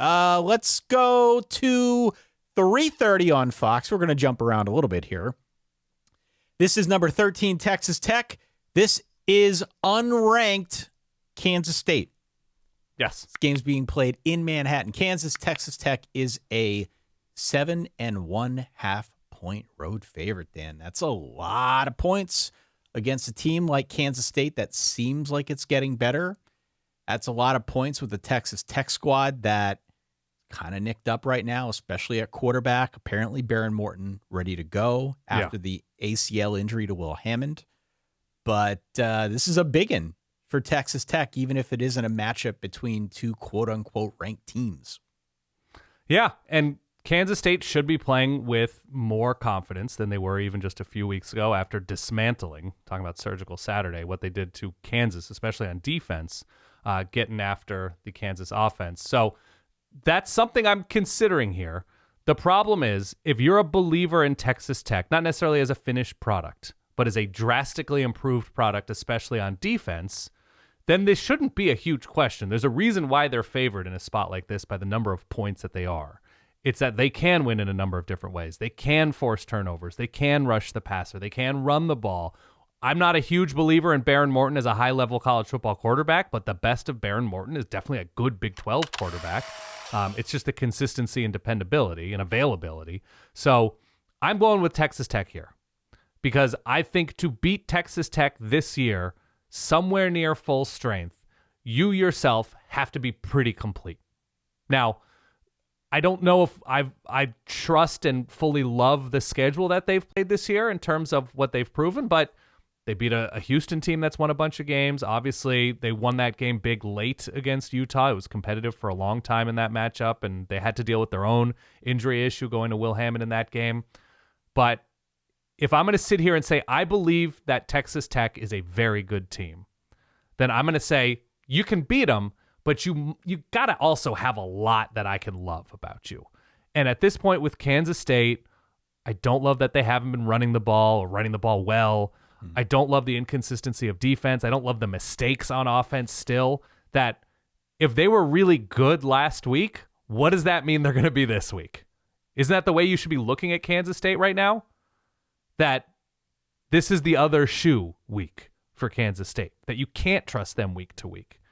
Let's go to 3:30 on Fox. We're going to jump around a little bit here. This is number 13, Texas Tech. This is unranked Kansas State. Yes. This game's being played in Manhattan, Kansas. Texas Tech is a 7.5 point road favorite, Dan. That's a lot of points against a team like Kansas State that seems like it's getting better. That's a lot of points with the Texas Tech squad that kind of nicked up right now, especially at quarterback. Apparently, Baron Morton ready to go after the ACL injury to Will Hammond. But this is a big one for Texas Tech, even if it isn't a matchup between two quote-unquote ranked teams. Yeah, and Kansas State should be playing with more confidence than they were even just a few weeks ago after dismantling, talking about Surgical Saturday, what they did to Kansas, especially on defense, getting after the Kansas offense. So that's something I'm considering here. The problem is, if you're a believer in Texas Tech, not necessarily as a finished product, but as a drastically improved product, especially on defense, then this shouldn't be a huge question. There's a reason why they're favored in a spot like this by the number of points that they are. It's that they can win in a number of different ways. They can force turnovers. They can rush the passer. They can run the ball. I'm not a huge believer in Baron Morton as a high-level college football quarterback, but the best of Baron Morton is definitely a good Big 12 quarterback. It's just the consistency and dependability and availability. So I'm going with Texas Tech here because I think to beat Texas Tech this year, somewhere near full strength, you yourself have to be pretty complete. Now, I don't know if I trust and fully love the schedule that they've played this year in terms of what they've proven, but they beat a Houston team that's won a bunch of games. Obviously, they won that game big late against Utah. It was competitive for a long time in that matchup, and they had to deal with their own injury issue going to Will Hammond in that game. But if I'm going to sit here and say I believe that Texas Tech is a very good team, then I'm going to say you can beat them, but you got to also have a lot that I can love about you. And at this point with Kansas State, I don't love that they haven't been running the ball or running the ball well. I don't love the inconsistency of defense. I don't love the mistakes on offense still. That if they were really good last week, what does that mean they're going to be this week? Isn't that the way you should be looking at Kansas State right now? That this is the other shoe week for Kansas State, that you can't trust them week to week.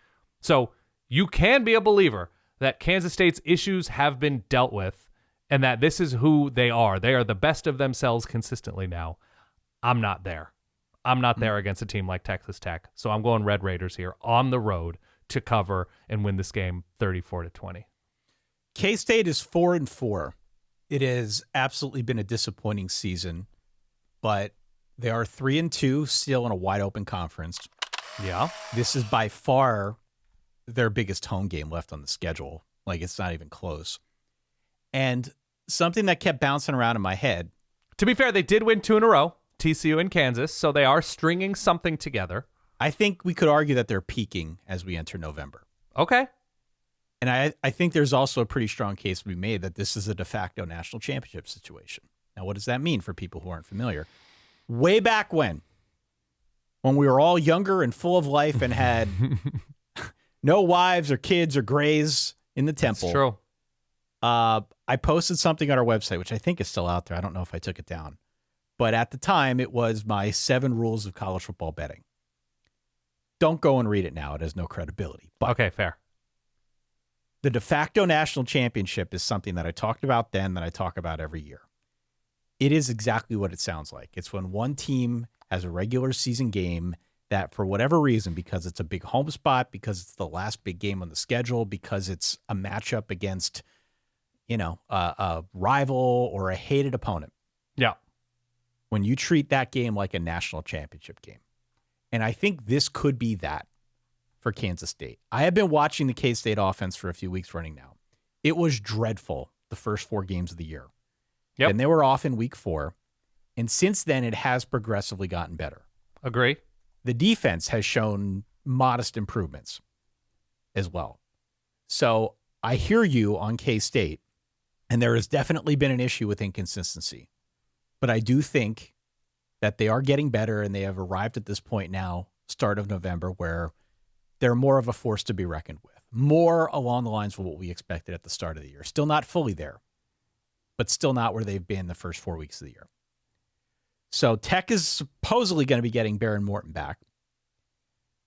So you can be a believer that Kansas State's issues have been dealt with and that this is who they are. They are the best of themselves consistently now. I'm not there. I'm not there against a team like Texas Tech. So I'm going Red Raiders here on the road to cover and win this game 34-20. K-State is 4-4. It has absolutely been a disappointing season, but they are 3-2, still in a wide open conference. Yeah. This is by far their biggest home game left on the schedule. Like, it's not even close. And something that kept bouncing around in my head. To be fair, they did win 2 in a row, TCU and Kansas, so they are stringing something together. I think we could argue that they're peaking as we enter November. Okay. And I think there's also a pretty strong case to be made that this is a de facto national championship situation. Now, what does that mean for people who aren't familiar? Way back when we were all younger and full of life and had no wives or kids or grays in the temple. That's true. I posted something on our website, which I think is still out there. I don't know if I took it down. But at the time, it was my 7 rules of college football betting. Don't go and read it now. It has no credibility. But okay, fair. The de facto national championship is something that I talked about then, that I talk about every year. It is exactly what it sounds like. It's when one team has a regular season game that, for whatever reason, because it's a big home spot, because it's the last big game on the schedule, because it's a matchup against, a rival or a hated opponent. Yeah. When you treat that game like a national championship game. And I think this could be that for Kansas State. I have been watching the K-State offense for a few weeks running now. It was dreadful the first 4 games of the year. Yep. And they were off in week 4. And since then, it has progressively gotten better. Agree. The defense has shown modest improvements as well. So I hear you on K-State, and there has definitely been an issue with inconsistency. But I do think that they are getting better, and they have arrived at this point now, start of November, where they're more of a force to be reckoned with. more along the lines of what we expected at the start of the year. Still not fully there, but still not where they've been the first 4 weeks of the year. So Tech is supposedly going to be getting Baron Morton back.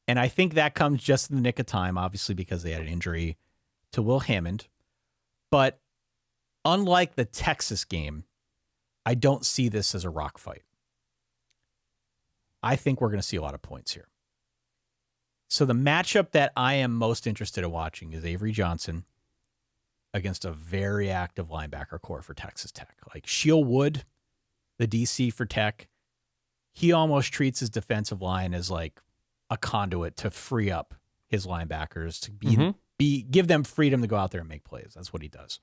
And I think that comes just in the nick of time, obviously, because they had an injury to Will Hammond. But unlike the Texas game, I don't see this as a rock fight. I think we're going to see a lot of points here. So the matchup that I am most interested in watching is Avery Johnson against a very active linebacker core for Texas Tech. Like Sheil Wood, the DC for Tech, he almost treats his defensive line as like a conduit to free up his linebackers to give them freedom to go out there and make plays. That's what he does.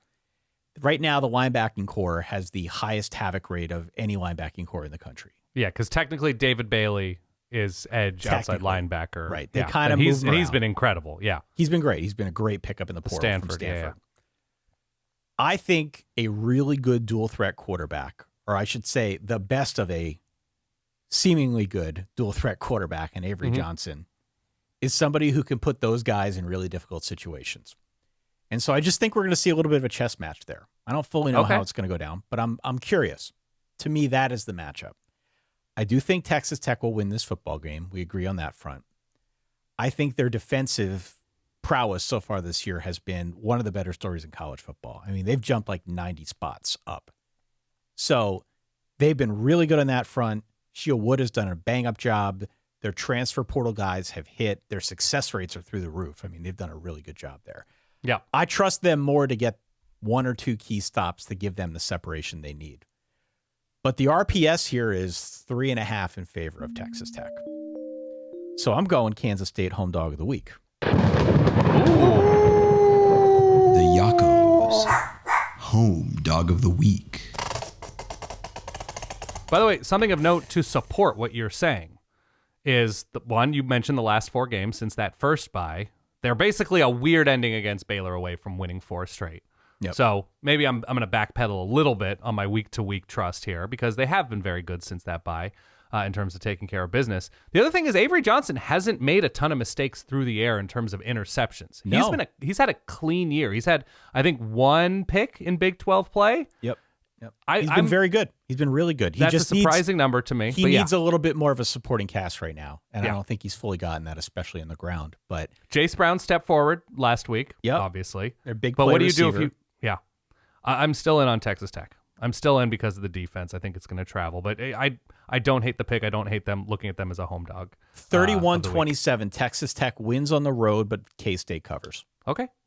Right now, the linebacking core has the highest havoc rate of any linebacking core in the country. Yeah, because technically David Bailey is edge outside linebacker. Right. They kind of move him and he's around. been incredible. Yeah. He's been great. He's been a great pickup in the portal from Stanford. Yeah. I think a really good dual threat quarterback, or I should say the best of a seemingly good dual threat quarterback in Avery Johnson, is somebody who can put those guys in really difficult situations. And so I just think we're going to see a little bit of a chess match there. I don't fully know how it's going to go down, but I'm curious. To me, that is the matchup. I do think Texas Tech will win this football game. We agree on that front. I think their defensive prowess so far this year has been one of the better stories in college football. I mean, they've jumped like 90 spots up. So they've been really good on that front. Sheil Wood has done a bang-up job. Their transfer portal guys have hit. Their success rates are through the roof. I mean, they've done a really good job there. Yeah. I trust them more to get one or two key stops to give them the separation they need. But the RPS here is 3.5 in favor of Texas Tech. So I'm going Kansas State home dog of the week. The Yakos home dog of the week. By the way, something of note to support what you're saying is the one you mentioned the last 4 games since that first bye. They're basically a weird ending against Baylor away from winning 4 straight. Yep. So maybe I'm going to backpedal a little bit on my week-to-week trust here because they have been very good since that bye in terms of taking care of business. The other thing is Avery Johnson hasn't made a ton of mistakes through the air in terms of interceptions. No. He's had a clean year. He's had, I think, 1 pick in Big 12 play. Yep. He's been very good. He's been really good. That's a surprising number to me. He needs a little bit more of a supporting cast right now, and I don't think he's fully gotten that, especially on the ground. But Jace Brown stepped forward last week, obviously. They're big but play what do you receiver. do if you... Yeah. I'm still in on Texas Tech. I'm still in because of the defense. I think it's going to travel. But I don't hate the pick. I don't hate them looking at them as a home dog. 31-27. Texas Tech wins on the road, but K-State covers. Okay.